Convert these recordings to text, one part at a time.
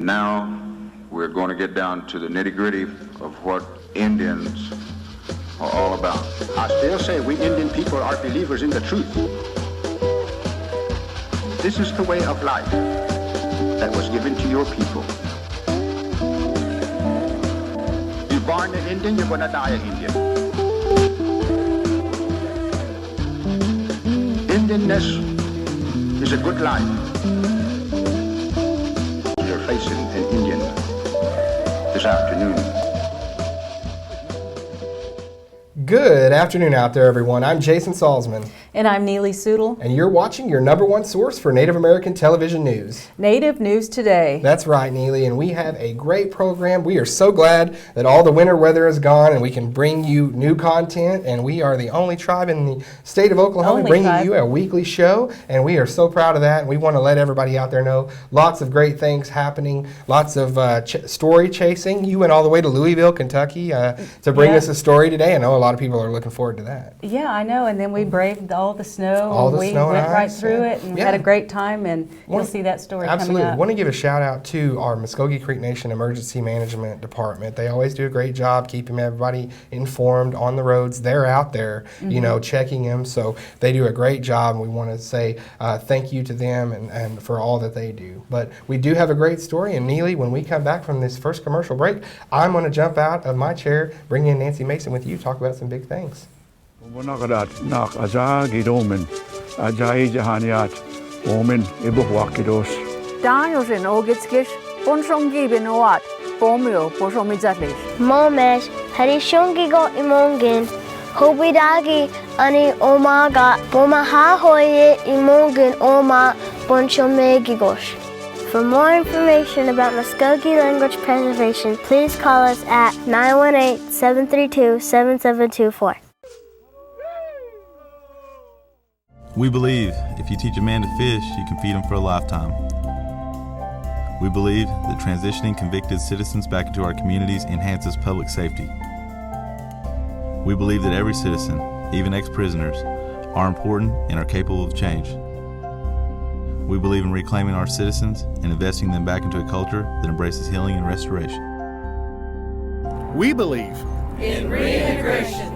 Now we're going to get down to the nitty-gritty of what Indians are all about. I still say we Indian people are believers in the truth. This is the way of life that was given to your people. You're born an Indian, you're going to die an Indian. Indianness is a good life. You're facing an Indian this afternoon. Good afternoon out there, everyone. I'm Jason Salzman. And I'm Neely Soodle. And you're watching your number one source for Native American television news. Native News Today. That's right, Neely, and we have a great program. We are so glad that all the winter weather is gone and we can bring you new content, and we are the only tribe in the state of Oklahoma bringing you a weekly show, and we are so proud of that, and we want to let everybody out there know lots of great things happening, lots of story chasing. You went all the way to Louisville, Kentucky to bring us a story today. I know a lot of people are looking forward to that. Yeah, I know, and then we braved all the snow. We went right through it and had a great time, and you'll see that story coming up. Absolutely. I want to give a shout out to our Muskogee Creek Nation Emergency Management Department. They always do a great job keeping everybody informed on the roads. They're out there, you know, checking them, so they do a great job, and we want to say thank you to them and for all that they do. But we do have a great story, and Neely, when we come back from this first commercial break, I'm going to jump out of my chair, bring in Nancy Mason with you, talk about some big things. Nak aja gidomen ajai jahaniat omen ibuwakidos Danielsen ogitskish bonsongi benoat bomio bosomizatlish Momesh harishongigo imongin hobidagi ani omaga bomaha hoye imongin oma bonchomegigosh. For more information about Muskogee language preservation, please call us at 918-732-7724. We believe if you teach a man to fish, you can feed him for a lifetime. We believe that transitioning convicted citizens back into our communities enhances public safety. We believe that every citizen, even ex-prisoners, are important and are capable of change. We believe in reclaiming our citizens and investing them back into a culture that embraces healing and restoration. We believe in reintegration.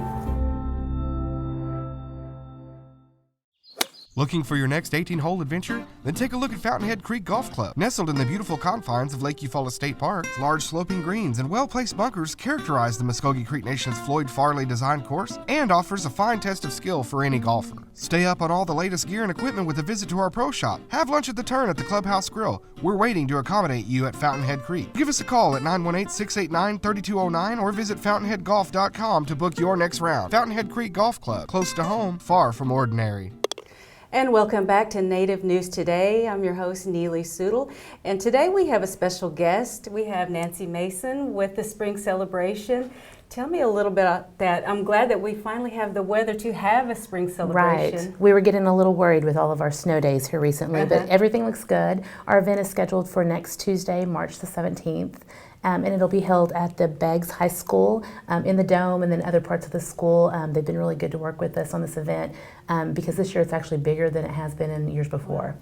Looking for your next 18-hole adventure? Then take a look at Fountainhead Creek Golf Club. Nestled in the beautiful confines of Lake Eufaula State Park, large sloping greens and well-placed bunkers characterize the Muskogee Creek Nation's Floyd Farley designed course and offers a fine test of skill for any golfer. Stay up on all the latest gear and equipment with a visit to our pro shop. Have lunch at the Turn at the Clubhouse Grill. We're waiting to accommodate you at Fountainhead Creek. Give us a call at 918-689-3209 or visit fountainheadgolf.com to book your next round. Fountainhead Creek Golf Club, close to home, far from ordinary. And welcome back to Native News Today. I'm your host, Neely Soodle. And today we have a special guest. We have Nancy Mason with the Spring Celebration. Tell me a little bit about that. I'm glad that we finally have the weather to have a spring celebration. Right. We were getting a little worried with all of our snow days here recently, but everything looks good. Our event is scheduled for next Tuesday, March the 17th. And it'll be held at the Beggs High School in the Dome and then other parts of the school. They've been really good to work with us on this event because this year it's actually bigger than it has been in years before.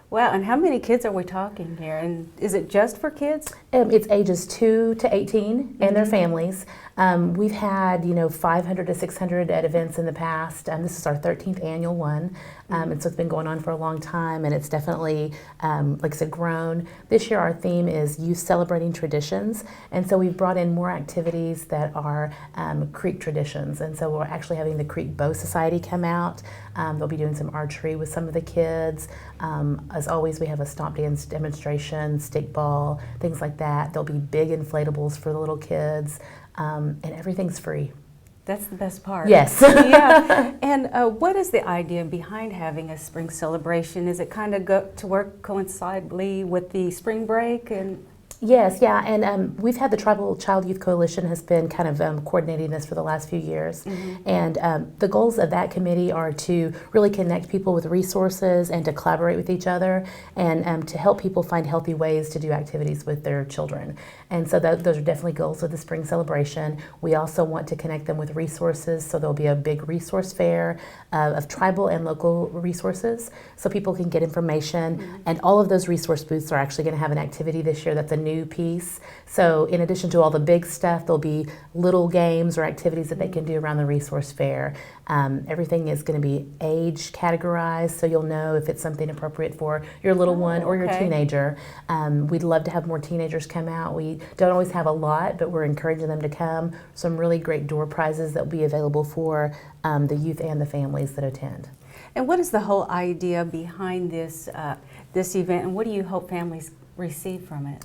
Wow, and how many kids are we talking here? And is it just for kids? It's ages 2 to 18 and their families. We've had, 500 to 600 at events in the past. This is our 13th annual one. And so it's been going on for a long time, and it's definitely, like I said, grown. This year our theme is Youth Celebrating Traditions, and so we've brought in more activities that are Creek traditions. And so we're actually having the Creek Bow Society come out. They'll be doing some archery with some of the kids. As always, we have a stomp dance demonstration, stickball, things like that. There'll be big inflatables for the little kids, and everything's free. That's the best part. Yes. Yeah. And what is the idea behind having a spring celebration? Is it kind of go to work coincidentally with the spring break? And Yes, yeah, and we've had the Tribal Child Youth Coalition has been kind of coordinating this for the last few years, and the goals of that committee are to really connect people with resources and to collaborate with each other, and to help people find healthy ways to do activities with their children. And so those are definitely goals of the spring celebration. We also want to connect them with resources, so there'll be a big resource fair of tribal and local resources, so people can get information, and all of those resource booths are actually going to have an activity this year that's a new piece. So in addition to all the big stuff, there'll be little games or activities that they can do around the resource fair. Everything is going to be age categorized, so you'll know if it's something appropriate for your little one or your teenager. We'd love to have more teenagers come out. We don't always have a lot, but we're encouraging them to come. Some really great door prizes that will be available for the youth and the families that attend. And what is the whole idea behind this this event, and what do you hope families receive from it?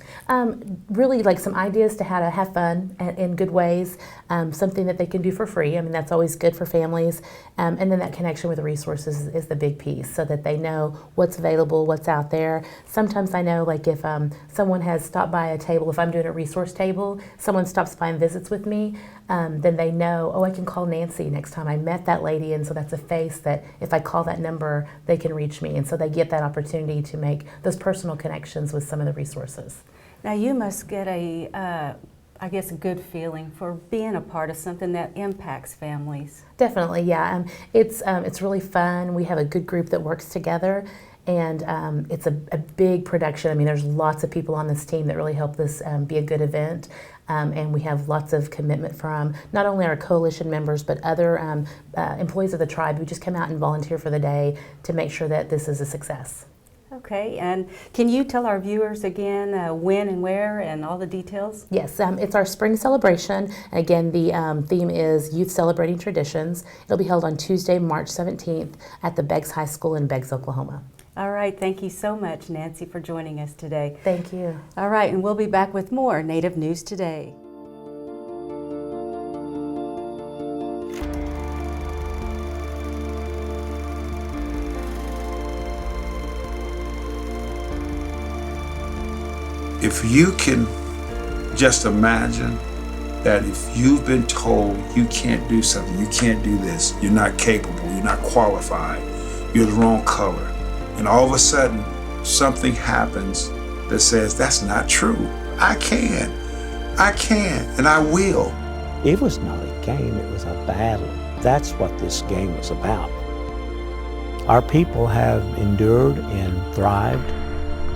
Really like some ideas to how to have fun in good ways, something that they can do for free. I mean, that's always good for families. And then that connection with the resources is the big piece, so that they know what's available, what's out there. Sometimes I know, like if someone has stopped by a table, if I'm doing a resource table, someone stops by and visits with me, then they know, oh, I can call Nancy next time. I met that lady, and so that's a face that if I call that number, they can reach me. And so they get that opportunity to make those personal connections with some of the resources. Now you must get I guess a good feeling for being a part of something that impacts families. Definitely, yeah. It's really fun. We have a good group that works together, and it's a big production. I mean, there's lots of people on this team that really help this be a good event. And we have lots of commitment from not only our coalition members, but other employees of the tribe who just come out and volunteer for the day to make sure that this is a success. Okay, and can you tell our viewers again when and where and all the details? Yes, it's our spring celebration. Again, the theme is Youth Celebrating Traditions. It'll be held on Tuesday, March 17th at the Beggs High School in Beggs, Oklahoma. All right, thank you so much, Nancy, for joining us today. Thank you. All right, and we'll be back with more Native News Today. If you can just imagine that if you've been told you can't do something, you can't do this, you're not capable, you're not qualified, you're the wrong color, and all of a sudden something happens that says that's not true. I can, and I will. It was not a game, it was a battle. That's what this game was about. Our people have endured and thrived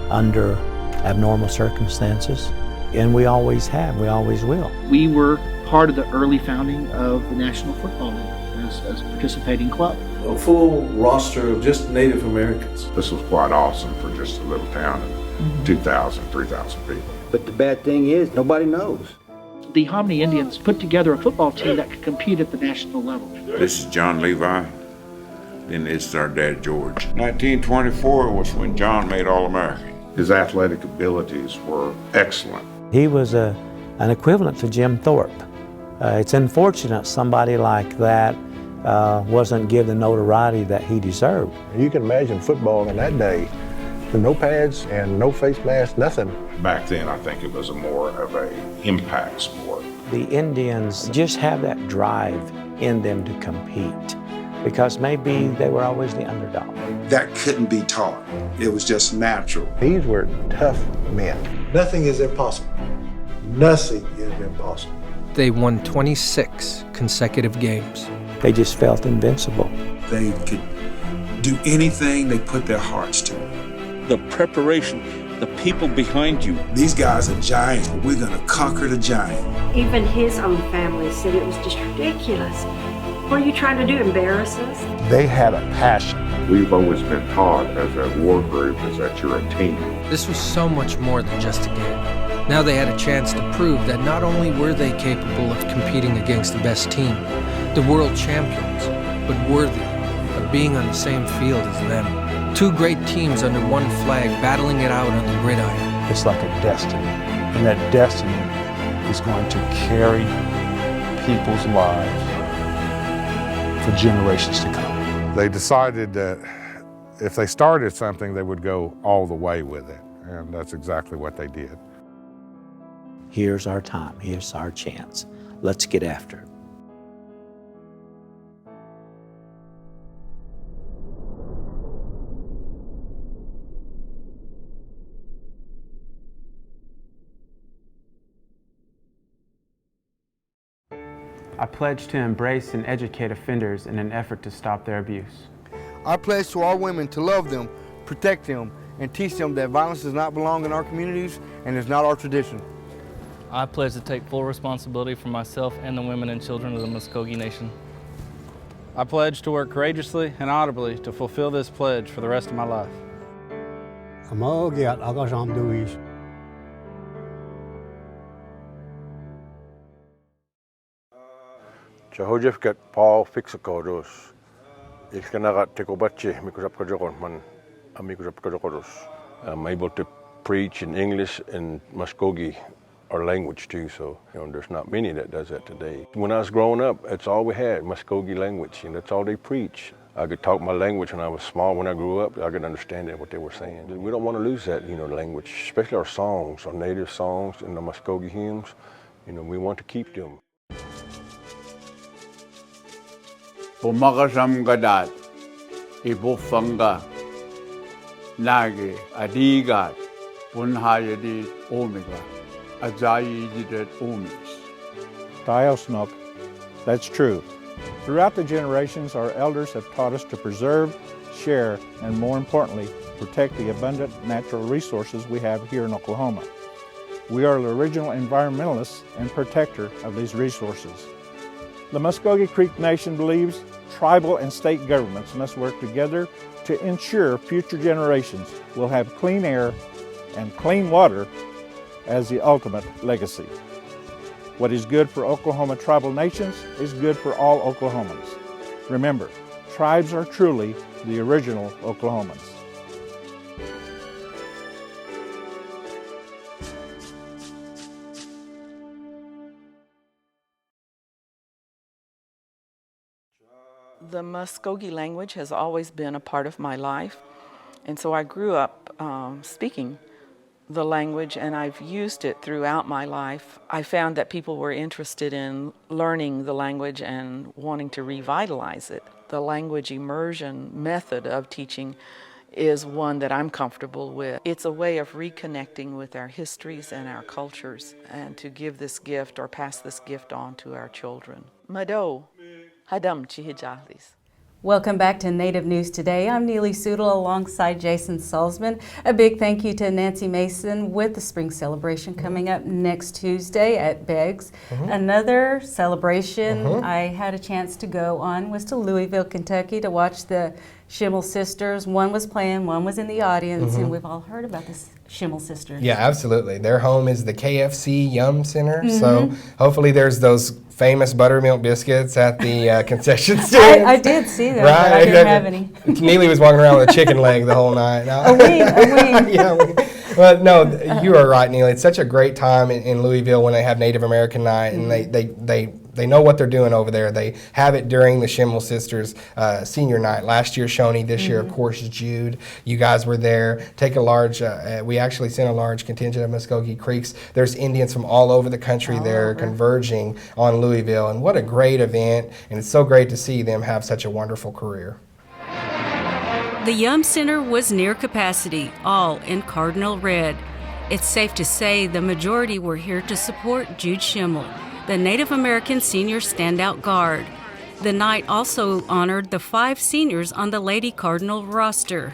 under abnormal circumstances, and we always have, we always will. We were part of the early founding of the National Football League as a participating club. A full roster of just Native Americans. This was quite awesome for just a little town of 2,000, 3,000 people. But the bad thing is, nobody knows. The Hominy Indians put together a football team that could compete at the national level. This is John Levi, and this is our dad, George. 1924 was when John made All-American. His athletic abilities were excellent. He was an equivalent to Jim Thorpe. It's unfortunate somebody like that wasn't given the notoriety that he deserved. You can imagine football in that day with no pads and no face masks, nothing. Back then, I think it was more of a impact sport. The Indians just have that drive in them to compete because maybe they were always the underdog. That couldn't be taught. It was just natural. These were tough men. Nothing is impossible. Nothing is impossible. They won 26 consecutive games. They just felt invincible. They could do anything they put their hearts to. The preparation, the people behind you. These guys are giants, but we're gonna conquer the giant. Even his own family said it was just ridiculous. What are you trying to do, embarrass us? They had a passion. We've always been taught as a war group is that you're a team. This was so much more than just a game. Now they had a chance to prove that not only were they capable of competing against the best team, the world champions, but worthy of being on the same field as them. Two great teams under one flag battling it out on the gridiron. It's like a destiny, and that destiny is going to carry people's lives for generations to come. They decided that if they started something, they would go all the way with it, and that's exactly what they did. Here's our time. Here's our chance. Let's get after it. I pledge to embrace and educate offenders in an effort to stop their abuse. I pledge to our women to love them, protect them, and teach them that violence does not belong in our communities and is not our tradition. I pledge to take full responsibility for myself and the women and children of the Muskogee Nation. I pledge to work courageously and audibly to fulfill this pledge for the rest of my life. Jehojefkat Paul Fixakodos. Ikanagat Tekobachi, Mikusapkajokorman, Amikusapkajokodos. I'm able to preach in English and Muskogee, our language too, so there's not many that does that today. When I was growing up, that's all we had, Muskogee language, and that's all they preach. I could talk my language when I was small. When I grew up, I could understand what they were saying. We don't want to lose that, language, especially our songs, our native songs and the Muskogee hymns. We want to keep them. Pumakasam gadat, ibufanga, nage, adigat, punhayadit, omega, azayididet omis. Diosnuk, that's true. Throughout the generations, our elders have taught us to preserve, share, and more importantly, protect the abundant natural resources we have here in Oklahoma. We are the original environmentalists and protector of these resources. The Muskogee Creek Nation believes tribal and state governments must work together to ensure future generations will have clean air and clean water as the ultimate legacy. What is good for Oklahoma tribal nations is good for all Oklahomans. Remember, tribes are truly the original Oklahomans. The Muskogee language has always been a part of my life, and so I grew up speaking the language, and I've used it throughout my life. I found that people were interested in learning the language and wanting to revitalize it. The language immersion method of teaching is one that I'm comfortable with. It's a way of reconnecting with our histories and our cultures, and to give this gift or pass this gift on to our children. Mado. Welcome back to Native News Today. I'm Neely Soodle alongside Jason Salzman. A big thank you to Nancy Mason with the Spring Celebration coming up next Tuesday at Beggs. Another celebration I had a chance to go on was to Louisville, Kentucky to watch the Schimmel Sisters. One was playing, one was in the audience, and we've all heard about the Schimmel Sisters. Yeah, absolutely. Their home is the KFC Yum Center, so hopefully there's those famous buttermilk biscuits at the concession stand. I did see them, right? But I didn't have any. Neely was walking around with a chicken leg the whole night. A wing. Yeah, well, no, you are right, Neely. It's such a great time in Louisville when they have Native American Night, and they know what they're doing over there. They have it during the Schimmel Sisters senior night. Last year, Shoney. This year, of course, Jude. You guys were there. We actually sent a large contingent of Muskogee Creeks. There's Indians from all over the country there converging on Louisville, and what a great event. And it's so great to see them have such a wonderful career. The Yum Center was near capacity, all in cardinal red. It's safe to say the majority were here to support Jude Schimmel, the Native American Senior Standout Guard. The night also honored the 5 seniors on the Lady Cardinal roster.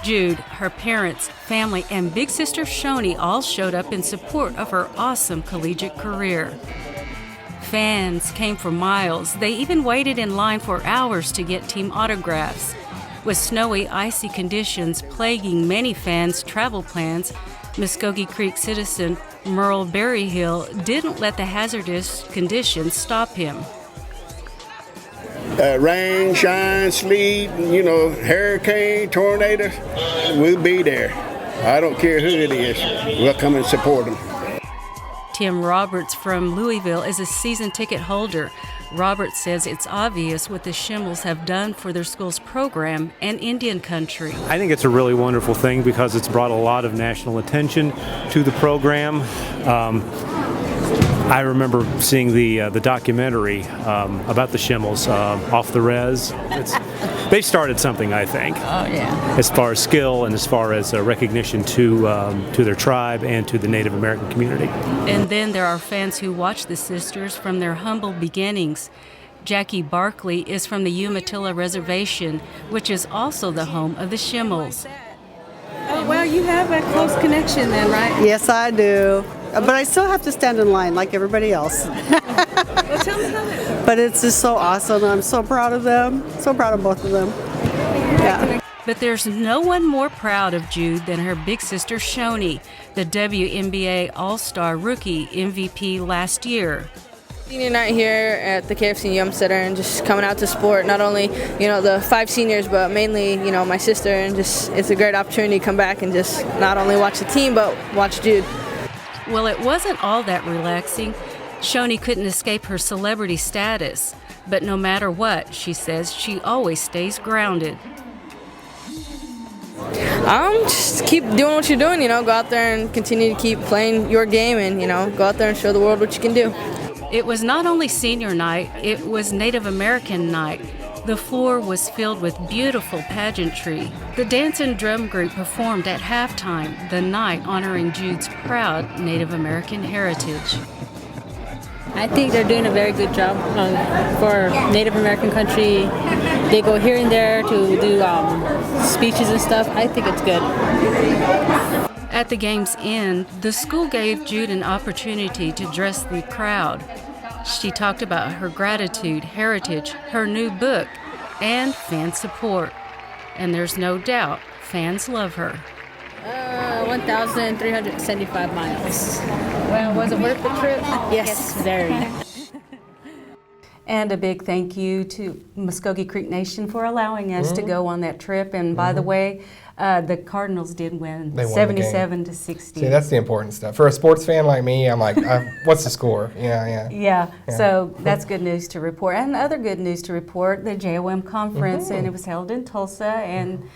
Jude, her parents, family, and big sister Shoney all showed up in support of her awesome collegiate career. Fans came for miles. They even waited in line for hours to get team autographs. With snowy, icy conditions plaguing many fans' travel plans, Muskogee Creek citizen Merle Berryhill didn't let the hazardous conditions stop him. Rain, shine, sleet, hurricane, tornado, we'll be there. I don't care who it is. We'll come and support them. Tim Roberts from Louisville is a season ticket holder. Robert says it's obvious what the Schimmels have done for their school's program and Indian country. I think it's a really wonderful thing because it's brought a lot of national attention to the program. I remember seeing the documentary about the Schimmels, Off the Res. They started something, I think. Oh, yeah. As far as skill and as far as recognition to their tribe and to the Native American community. And then there are fans who watch the sisters from their humble beginnings. Jackie Barkley is from the Umatilla Reservation, which is also the home of the Schimmels. Oh, well, you have a close connection then, right? Yes, I do. But I still have to stand in line like everybody else. Well, tell me how that. But it's just so awesome. I'm so proud of them. So proud of both of them. Yeah. But there's no one more proud of Jude than her big sister Shoni, the WNBA All-Star Rookie MVP last year. Senior night here at the KFC Yum Center and just coming out to support not only, the 5 seniors, but mainly, my sister, and just it's a great opportunity to come back and just not only watch the team, but watch Jude. Well, it wasn't all that relaxing. Shoni couldn't escape her celebrity status, but no matter what, she says she always stays grounded. Just keep doing what you're doing, go out there and continue to keep playing your game and, go out there and show the world what you can do. It was not only senior night, it was Native American night. The floor was filled with beautiful pageantry. The dance and drum group performed at halftime, the night honoring Jude's proud Native American heritage. I think they're doing a very good job for Native American country. They go here and there to do speeches and stuff. I think it's good. At the game's end, the school gave Jude an opportunity to address the crowd. She talked about her gratitude, heritage, her new book, and fan support. And there's no doubt fans love her. 1,375 miles. Well, was it worth the trip? Yes, very. And a big thank you to Muskogee Creek Nation for allowing us to go on that trip. And by the way, the Cardinals did win, They won 77 to 60. See, that's the important stuff. For a sports fan like me, I'm like, what's the score? Yeah, so that's good news to report. And other good news to report, the JOM conference, and it was held in Tulsa and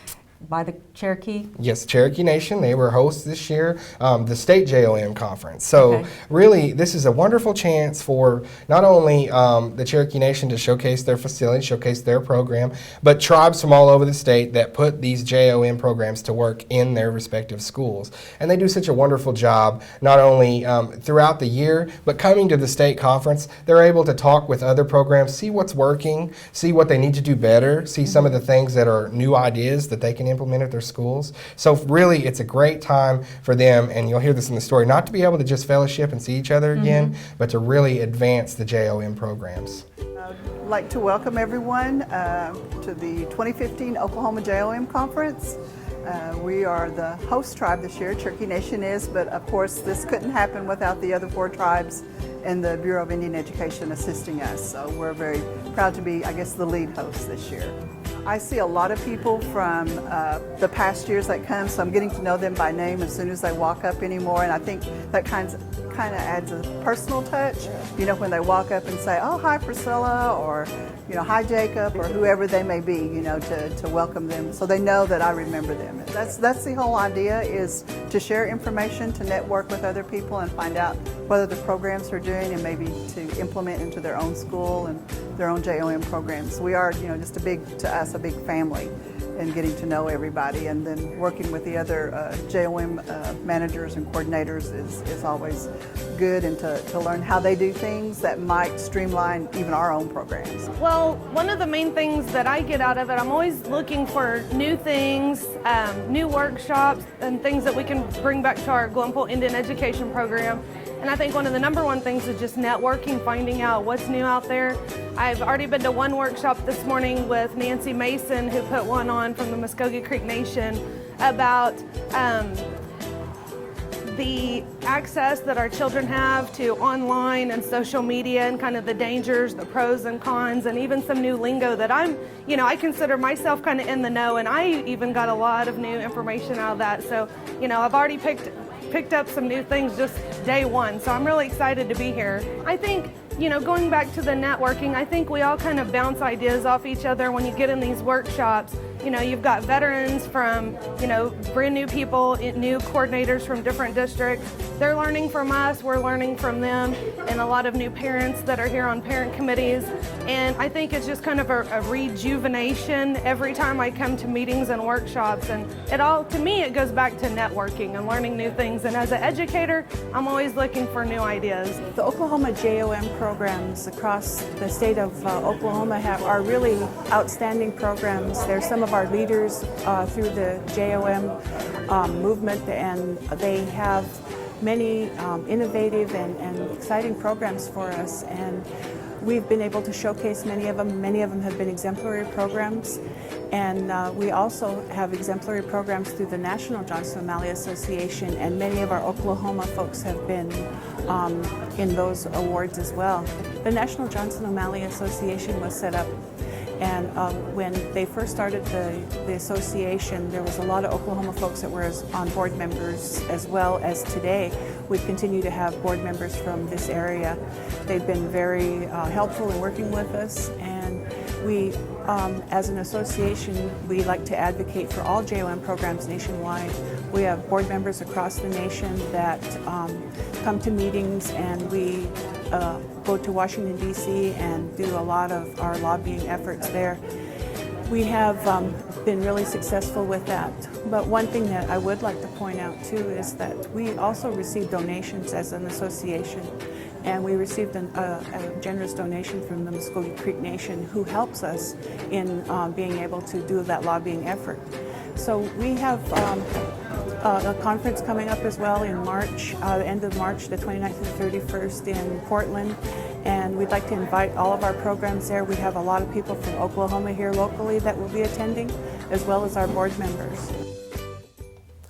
by the Cherokee. Yes, Cherokee Nation. They were hosts this year, the state JOM conference. So really, this is a wonderful chance for not only the Cherokee Nation to showcase their facility, showcase their program, but tribes from all over the state that put these JOM programs to work in their respective schools. And they do such a wonderful job, not only throughout the year, but coming to the state conference, they're able to talk with other programs, see what's working, see what they need to do better, see some of the things that are new ideas that they can implement at their schools. So really, it's a great time for them, and you'll hear this in the story, not to be able to just fellowship and see each other again, but to really advance the JOM programs. I'd like to welcome everyone to the 2015 Oklahoma JOM Conference. We are the host tribe this year, Cherokee Nation is, but of course this couldn't happen without the other 4 tribes and the Bureau of Indian Education assisting us. So we're very proud to be, I guess, the lead host this year. I see a lot of people from the past years that come, so I'm getting to know them by name as soon as they walk up anymore, and I think that kind of adds a personal touch. When they walk up and say, "Oh, hi Priscilla," or "Hi Jacob," or whoever they may be, to welcome them, so they know that I remember them. That's the whole idea, is to share information, to network with other people, and find out what other programs they're doing, and maybe to implement into their own school and their own JOM programs. We are, just a big family, and getting to know everybody, and then working with the other JOM managers and coordinators is always good, and to learn how they do things that might streamline even our own programs. Well, one of the main things that I get out of it, I'm always looking for new things, new workshops, and things that we can bring back to our Glenpool Indian Education program. And I think one of the number one things is just networking, finding out what's new out there. I've already been to one workshop this morning with Nancy Mason, who put one on from the Muskogee Creek Nation about the access that our children have to online and social media, and kind of the dangers, the pros and cons, and even some new lingo that I consider myself kind of in the know, and I even got a lot of new information out of that. So, I've already picked up some new things just day one, so I'm really excited to be here. I think going back to the networking, I think we all kind of bounce ideas off each other when you get in these workshops. You've got veterans from, brand new people, new coordinators from different districts. They're learning from us, we're learning from them, and a lot of new parents that are here on parent committees. And I think it's just kind of a rejuvenation every time I come to meetings and workshops. And to me, it goes back to networking and learning new things. And as an educator, I'm always looking for new ideas. The Oklahoma JOM programs across the state of Oklahoma are really outstanding programs. They're some of our leaders through the JOM movement, and they have many innovative and exciting programs for us, and we've been able to showcase many of them. Many of them have been exemplary programs, and we also have exemplary programs through the National Johnson O'Malley Association, and many of our Oklahoma folks have been in those awards as well. The National Johnson O'Malley Association was set up, and when they first started the association, there was a lot of Oklahoma folks that were on board members, as well as today. We continue to have board members from this area. They've been very helpful in working with us, and we, as an association, we like to advocate for all JOM programs nationwide. We have board members across the nation that come to meetings, and we go to Washington, D.C. and do a lot of our lobbying efforts there. We have been really successful with that. But one thing that I would like to point out too is that we also receive donations as an association. And we received a generous donation from the Muskogee Creek Nation, who helps us in being able to do that lobbying effort. So we have a conference coming up as well in March, the end of March, the 29th and 31st in Portland. And we'd like to invite all of our programs there. We have a lot of people from Oklahoma here locally that will be attending, as well as our board members.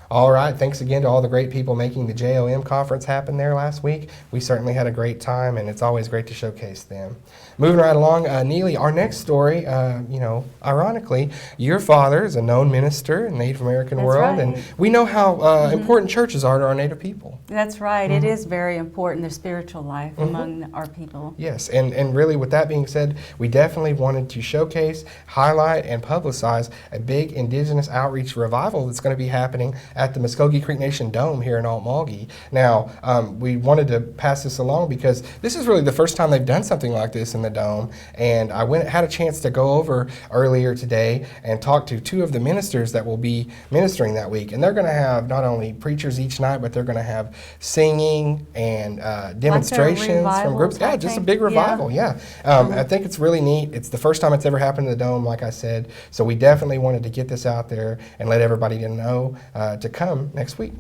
All right, thanks again to all the great people making the JOM conference happen there last week. We certainly had a great time, and it's always great to showcase them. Moving right along, Neely, our next story, ironically, your father is a known minister in the Native American world, and we know how important churches are to our Native people. That's right. It is very important, the spiritual life among our people. Yes, and really with that being said, we definitely wanted to showcase, highlight, and publicize a big Indigenous outreach revival that's going to be happening at the Muskogee Creek Nation Dome here in Altmauge. Now, we wanted to pass this along because this is really the first time they've done something like this in the Dome, and I had a chance to go over earlier today and talk to two of the ministers that will be ministering that week, and they're going to have not only preachers each night, but they're going to have singing and demonstrations from groups. Yeah, just a big revival, yeah. I think it's really neat. It's the first time it's ever happened in the Dome, like I said, so we definitely wanted to get this out there and let everybody know to come next week.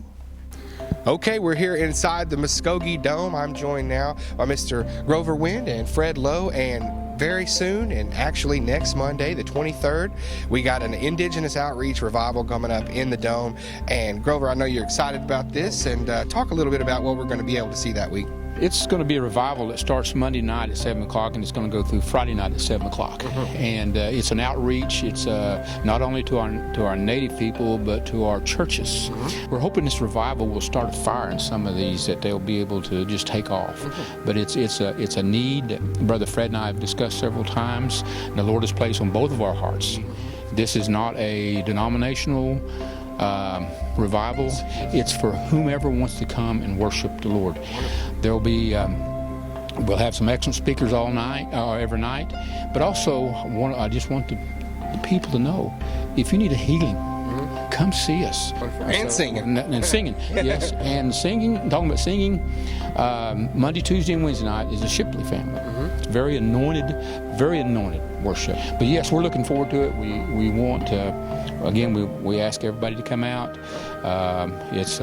Okay, we're here inside the Muskogee Dome. I'm joined now by Mr. Grover Wind and Fred Lowe, and very soon, and actually next Monday, the 23rd, we got an Indigenous Outreach Revival coming up in the Dome. And Grover, I know you're excited about this, and talk a little bit about what we're going to be able to see that week. It's going to be a revival that starts Monday night at 7 o'clock, and it's going to go through Friday night at 7 o'clock. And it's an outreach. It's not only to our Native people, but to our churches. We're hoping this revival will start a fire in some of these, that they'll be able to just take off. But it's a need that Brother Fred and I have discussed several times, and the Lord has placed on both of our hearts. This is not a denominational revival. It's for whomever wants to come and worship the Lord. There'll be we'll have some excellent speakers all night, every night, but also I just want the people to know, if you need a healing, come see us. And singing. And singing, yes. And singing, talking about singing, Monday, Tuesday, and Wednesday night is the Shipley family. Very anointed worship. But yes, we're looking forward to it. We want to, again, we ask everybody to come out. It's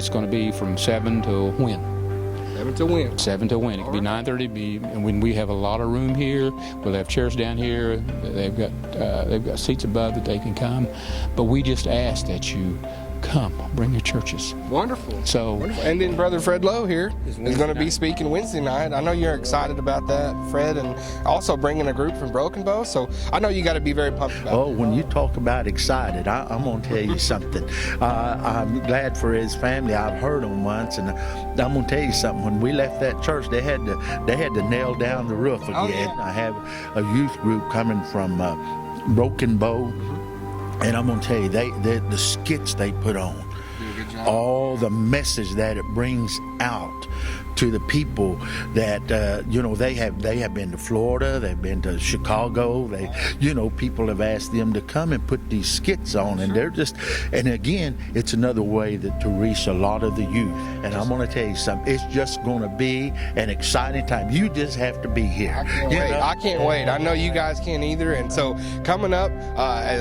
going to be from 7 to when? 7 to when? 7 to when. It could be 9:30. And when we have a lot of room here, we'll have chairs down here. They've got seats above that they can come. But we just ask that you come, bring your churches. Wonderful. So, Wonderful. And then Brother Fred Lowe here is going to be speaking Wednesday night. I know you're excited about that, Fred, and also bringing a group from Broken Bow. So I know you got to be very pumped about Oh, when you talk about excited, I'm going to tell you something. I'm glad for his family. I've heard him once, and I'm going to tell you something. When we left that church, they had to nail down the roof again. Oh, yeah. I have a youth group coming from Broken Bow, and I'm going to tell you, the skits they put on, all the message that it brings out to the people that they have been to Florida, they've been to Chicago, people have asked them to come and put these skits on, and and again, it's another way to reach a lot of the youth. And I'm going to tell you something, it's just going to be an exciting time. You just have to be here. I can't wait. I know you guys can't either. And so coming up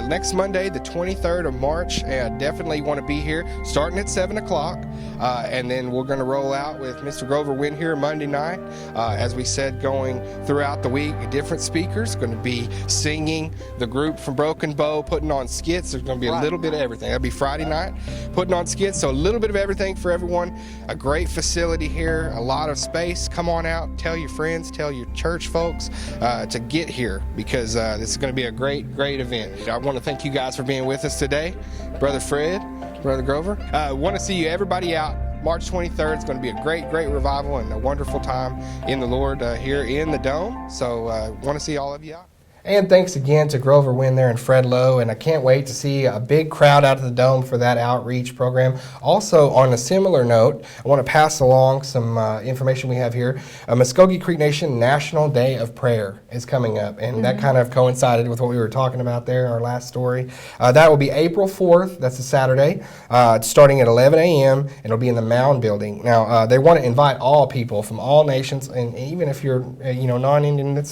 next Monday, the 23rd of March, definitely want to be here, starting at 7 o'clock. And then we're going to roll out with Mr. Grover Wynn here Monday night. As we said, going throughout the week, different speakers going to be singing, the group from Broken Bow putting on skits. There's going to be a little bit of everything. That'll be Friday night, putting on skits. So a little bit of everything for everyone. A great facility here, a lot of space. Come on out, tell your friends, tell your church folks to get here, because this is going to be a great event. I want to thank you guys for being with us today. Brother Fred, Brother Grover. Want to see you, everybody, out March 23rd. It's going to be a great revival and a wonderful time in the Lord here in the Dome. So want to see all of you out. And thanks again to Grover Wynn there and Fred Lowe. And I can't wait to see a big crowd out of the Dome for that outreach program. Also, on a similar note, I want to pass along some information we have here. Muskogee Creek Nation National Day of Prayer is coming up. And that kind of coincided with what we were talking about there in our last story. That will be April 4th. That's a Saturday. It's starting at 11 a.m. and it'll be in the Mound Building. Now, they want to invite all people from all nations. And even if you're, non-Indian,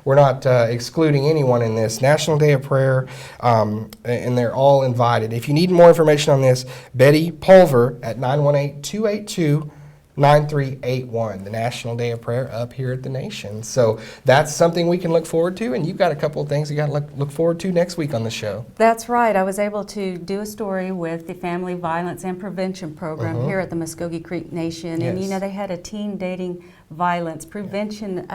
we're not excluding anyone in this National Day of Prayer, and they're all invited. If you need more information on this, Betty Pulver at 918-282-9381, the National Day of Prayer up here at the Nation. So that's something we can look forward to, and you've got a couple of things you got to look forward to next week on the show. That's right. I was able to do a story with the Family Violence and Prevention Program here at the Muskogee Creek Nation, and they had a teen dating violence prevention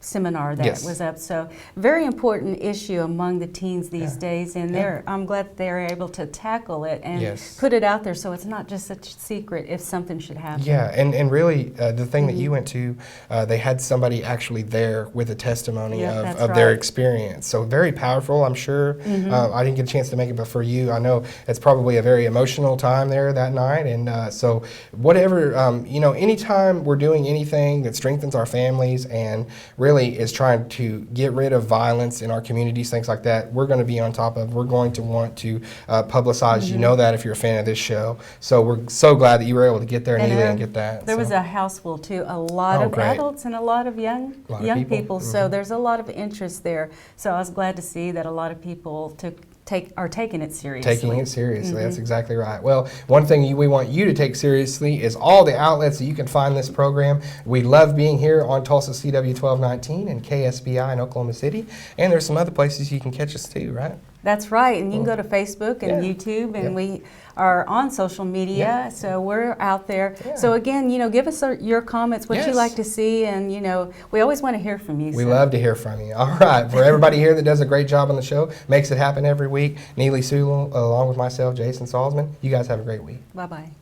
seminar that was up. So very important issue among the teens these days, and I'm glad they're able to tackle it and put it out there so it's not just such a secret if something should happen. Yeah, and really the thing that you went to, they had somebody actually there with a testimony of their experience. So very powerful, I'm sure. I didn't get a chance to make it, but for you, I know it's probably a very emotional time there that night. And so whatever, anytime we're doing anything that strengthens our families and really is trying to get rid of violence in our communities, things like that, we're going to be on top of. We're going to want to publicize. You know that if you're a fan of this show. So we're so glad that you were able to get there, Neely, and get that. There was a house full too, a lot of adults and a lot of young people. So there's a lot of interest there. So I was glad to see that a lot of people are taking it seriously. Taking it seriously, that's exactly right. Well, one thing we want you to take seriously is all the outlets that you can find this program. We love being here on Tulsa CW 1219 and KSBI in Oklahoma City, and there's some other places you can catch us too, right? That's right, and you can go to Facebook and YouTube, and we are on social media, so we're out there. So again, give us your comments, what you like to see, and we always want to hear from you. We love to hear from you. All right, for everybody here that does a great job on the show, makes it happen every week, Neely Sewell, along with myself, Jason Salzman, you guys have a great week. Bye-bye.